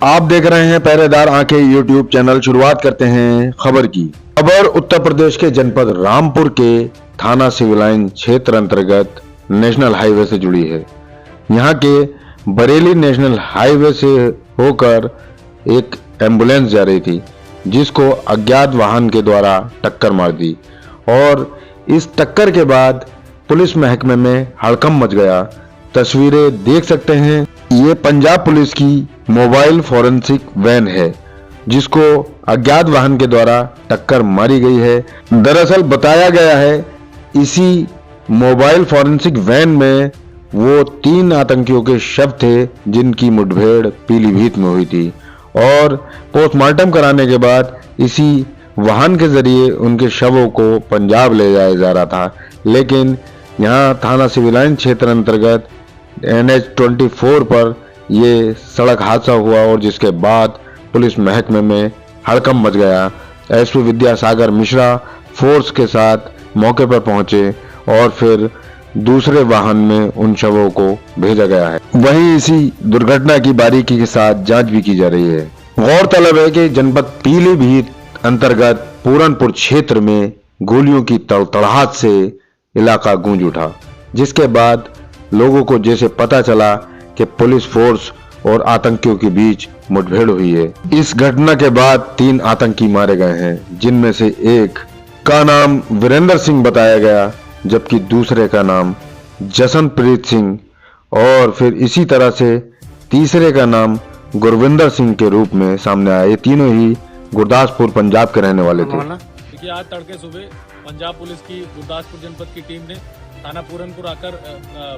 आप देख रहे हैं पहरेदार आंखें यूट्यूब चैनल। शुरुआत करते हैं खबर की। खबर उत्तर प्रदेश के जनपद रामपुर के थाना सिविल लाइन क्षेत्र अंतर्गत नेशनल हाईवे से जुड़ी है। यहां के बरेली नेशनल हाईवे से होकर एक एम्बुलेंस जा रही थी, जिसको अज्ञात वाहन के द्वारा टक्कर मार दी और इस टक्कर के बाद पुलिस महकमे में हड़कंप मच गया। तस्वीरें देख सकते हैं। ये पंजाब पुलिस की मोबाइल फॉरेंसिक वैन है, जिसको अज्ञात वाहन के द्वारा टक्कर मारी गई है। दरअसल बताया गया है इसी मोबाइल फॉरेंसिक वैन में वो 3 आतंकियों के शव थे, जिनकी मुठभेड़ पीलीभीत में हुई थी और पोस्टमार्टम कराने के बाद इसी वाहन के जरिए उनके शवों को पंजाब ले जाया जा रहा था। लेकिन यहाँ थाना सिविल लाइन क्षेत्र अंतर्गत NH-24 पर ये सड़क हादसा हुआ और जिसके बाद पुलिस महकमे में हड़कंप मच गया। SP विद्यासागर मिश्रा फोर्स के साथ मौके पर पहुंचे और फिर दूसरे वाहन में उन शवों को भेजा गया है। वहीं इसी दुर्घटना की बारीकी के साथ जांच भी की जा रही है। गौरतलब है कि जनपद पीलीभीत अंतर्गत पूरनपुर क्षेत्र में गोलियों की तड़तड़ाहट से इलाका गूंज उठा, जिसके बाद लोगों को जैसे पता चला कि पुलिस फोर्स और आतंकियों के बीच मुठभेड़ हुई है। इस घटना के बाद 3 आतंकी मारे गए हैं, जिनमें से एक का नाम वीरेंद्र सिंह बताया गया, जबकि दूसरे का नाम जसनप्रीत सिंह और फिर इसी तरह से तीसरे का नाम गुरविंदर सिंह के रूप में सामने आया। ये तीनों ही गुरदासपुर पंजाब के रहने वाले थे। देखिए, आज तड़के सुबह पंजाब पुलिस की गुरदासपुर जनपद की टीम ने थाना पूरनपुर आकर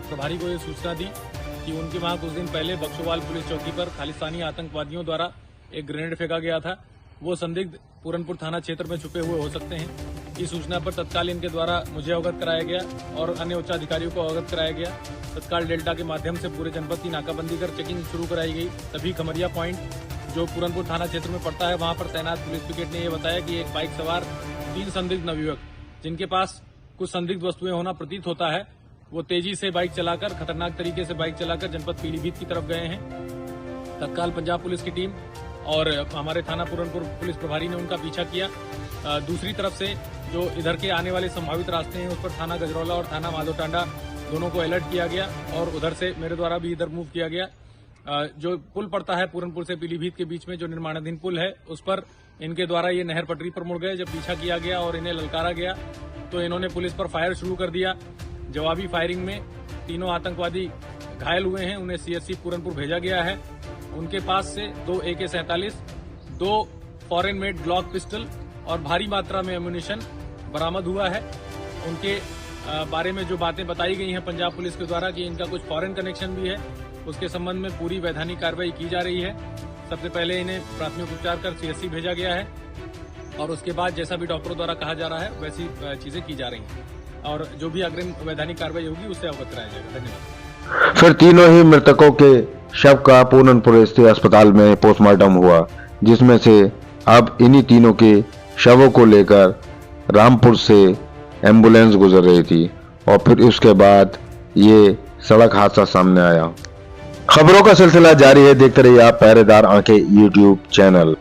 प्रभारी को ये सूचना दी कि उनके वहां कुछ दिन पहले बक्सोवाल पुलिस चौकी पर खालिस्तानी आतंकवादियों द्वारा एक ग्रेनेड फेंका गया था। वो संदिग्ध पूरनपुर थाना क्षेत्र में छुपे हुए हो सकते हैं। इस सूचना पर तत्काल इनके द्वारा मुझे अवगत कराया गया और अन्य उच्च अधिकारियों को अवगत कराया गया। तत्काल डेल्टा के माध्यम से पूरे जनपद की नाकाबंदी कर चेकिंग शुरू कराई गई। तभी खमरिया पॉइंट, जो पूरनपुर थाना क्षेत्र में पड़ता है, वहां पर तैनात पुलिस पिकेट ने यह बताया कि एक बाइक सवार 3 संदिग्ध नवयुवक, जिनके पास कुछ संदिग्ध वस्तुएं होना प्रतीत होता है, वो तेजी से बाइक चलाकर, खतरनाक तरीके से बाइक चलाकर जनपद पीलीभीत की तरफ गए हैं। तत्काल पंजाब पुलिस की टीम और हमारे थाना पूरनपुर पुलिस प्रभारी ने उनका पीछा किया। दूसरी तरफ से जो इधर के आने वाले संभावित रास्ते हैं, उस पर थाना गजरौला और थाना माधोटांडा दोनों को अलर्ट किया गया और उधर से मेरे द्वारा भी इधर मूव किया गया। जो पुल पड़ता है पूरनपुर से पीलीभीत के बीच में, जो निर्माणाधीन पुल है, उस पर इनके द्वारा ये नहर पटरी पर मुड़ गए। जब पीछा किया गया और इन्हें ललकारा गया तो इन्होंने पुलिस पर फायर शुरू कर दिया। जवाबी फायरिंग में तीनों आतंकवादी घायल हुए हैं। उन्हें CSC पूरनपुर भेजा गया है। उनके पास से 2 AK-47, 2 foreign made Glock pistol और भारी मात्रा में एम्यूनिशन बरामद हुआ है। उनके बारे में जो बातें बताई गई हैं पंजाब पुलिस के द्वारा कि इनका कुछ फॉरेन कनेक्शन भी है, उसके संबंध में पूरी वैधानिक कार्रवाई की जा रही है। सबसे पहले इन्हें प्राथमिक उपचार कर CSC भेजा गया है और उसके बाद जैसा भी डॉक्टरों द्वारा कहा जा रहा है वैसी चीजें की जा रही हैं और जो भी अग्रिम वैधानिक कार्रवाई होगी उससे अवगत कराया जाएगा। धन्यवाद। फिर तीनों ही मृतकों के शव का पूरनपुर स्थित अस्पताल में पोस्टमार्टम हुआ, जिसमें से अब इन्हीं तीनों के शवों को लेकर रामपुर से एम्बुलेंस गुजर रही थी और फिर उसके बाद ये सड़क हादसा सामने आया। खबरों का सिलसिला जारी है। देखते रहिए आप पहरेदार आंखें यूट्यूब चैनल।